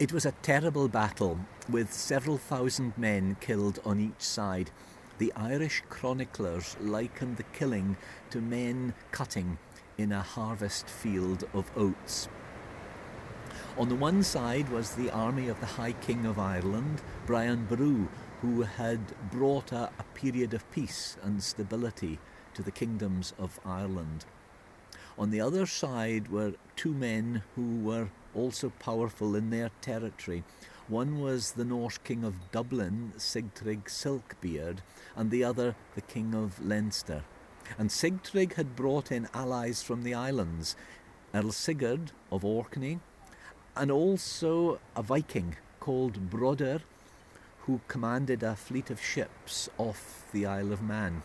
It was a terrible battle, with several thousand men killed on each side. The Irish chroniclers likened the killing to men cutting in a harvest field of oats. On the one side was the army of the High King of Ireland, Brian Boru, who had brought a period of peace and stability to the kingdoms of Ireland. On the other side were two men who were also powerful in their territory. One was the Norse king of Dublin, Sigurd Silkbeard, and the other the king of Leinster. And Sigurd had brought in allies from the islands, Earl Sigurd of Orkney, and also a Viking called Boru, who commanded a fleet of ships off the Isle of Man.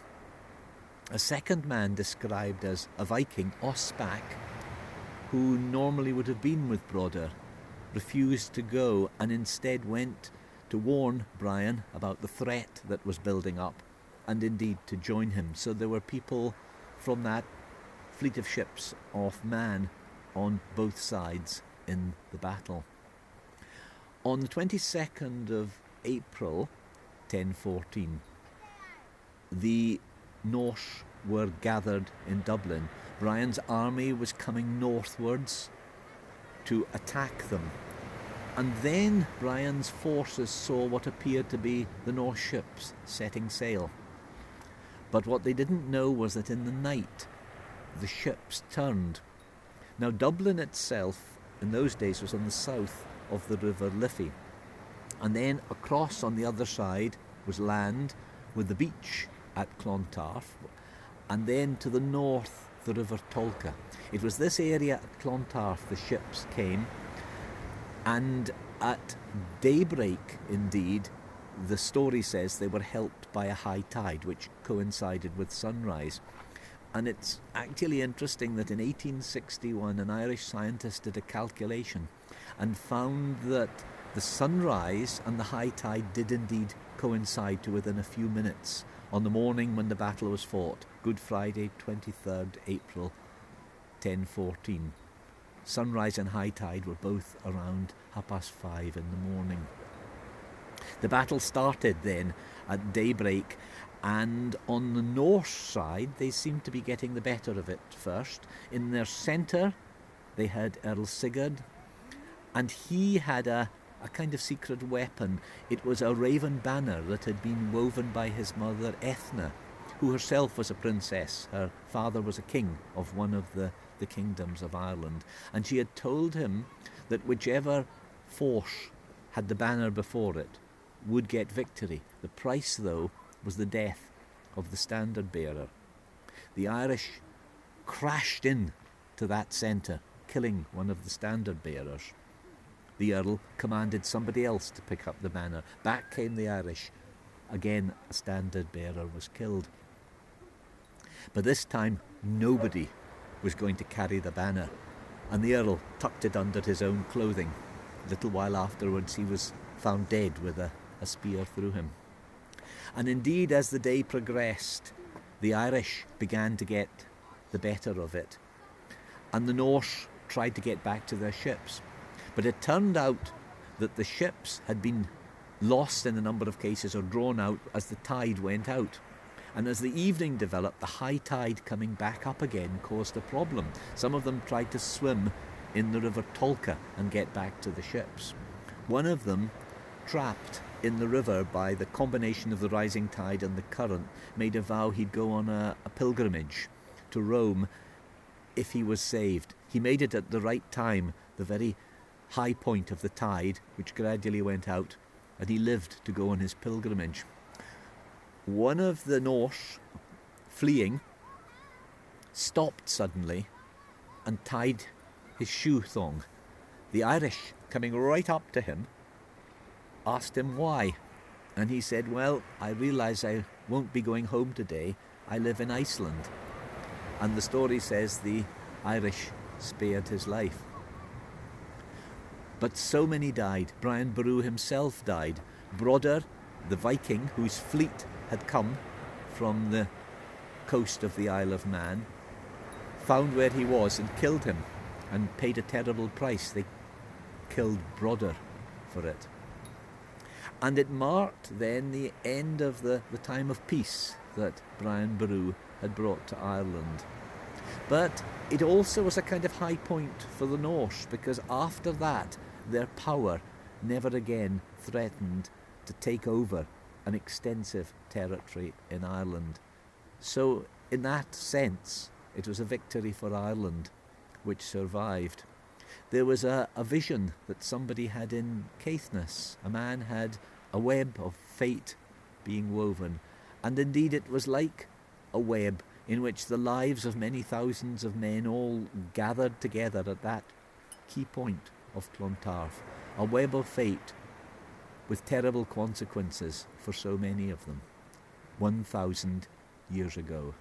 A second man described as a Viking, Ospak, who normally would have been with Boru, refused to go and instead went to warn Brian about the threat that was building up and indeed to join him. So there were people from that fleet of ships off Man on both sides in the battle. On the 22nd of April 1014, the Norse were gathered in Dublin. Brian's army was coming northwards to attack them. And then Brian's forces saw what appeared to be the Norse ships setting sail. But what they didn't know was that in the night the ships turned. Now Dublin itself in those days was on the south of the River Liffey. And then across on the other side was land with the beach at Clontarf, and then to the north the River Tolka. It was this area at Clontarf the ships came, and at daybreak indeed the story says they were helped by a high tide which coincided with sunrise. And it's actually interesting that in 1861 an Irish scientist did a calculation and found that the sunrise and the high tide did indeed coincide to within a few minutes on the morning when the battle was fought, Good Friday, 23rd April 1014. Sunrise and high tide were both around 5:30 in the morning. The battle started then at daybreak, and on the Norse side they seemed to be getting the better of it first. In their centre they had Earl Sigurd, and he had a kind of secret weapon. It was a raven banner that had been woven by his mother Ethna, who herself was a princess. Her father was a king of one of the kingdoms of Ireland, and she had told him that whichever force had the banner before it would get victory. The price, though, was the death of the standard bearer. The Irish crashed in to that centre, killing one of the standard bearers. The Earl commanded somebody else to pick up the banner. Back came the Irish. Again, a standard bearer was killed. But this time, nobody was going to carry the banner, and the Earl tucked it under his own clothing. A little while afterwards, he was found dead with a spear through him. And indeed, as the day progressed, the Irish began to get the better of it, and the Norse tried to get back to their ships. But it turned out that the ships had been lost in a number of cases or drawn out as the tide went out. And as the evening developed, the high tide coming back up again caused a problem. Some of them tried to swim in the River Tolka and get back to the ships. One of them, trapped in the river by the combination of the rising tide and the current, made a vow he'd go on a pilgrimage to Rome if he was saved. He made it at the right time, the very high point of the tide, which gradually went out, and he lived to go on his pilgrimage. One of the Norse, fleeing, stopped suddenly and tied his shoe thong. The Irish, coming right up to him, asked him why, and he said, "Well, I realise I won't be going home today. I live in Iceland." And the story says the Irish spared his life. But so many died. Brian Boru himself died. Boru, the Viking whose fleet had come from the coast of the Isle of Man, found where he was and killed him and paid a terrible price. They killed Boru for it. And it marked then the end of the time of peace that Brian Boru had brought to Ireland. But it also was a kind of high point for the Norse, because after that their power never again threatened to take over an extensive territory in Ireland. So in that sense, it was a victory for Ireland which survived. There was a vision that somebody had in Caithness. A man had a web of fate being woven, and indeed it was like a web in which the lives of many thousands of men all gathered together at that key point of Clontarf. A web of fate with terrible consequences for so many of them 1,000 years ago.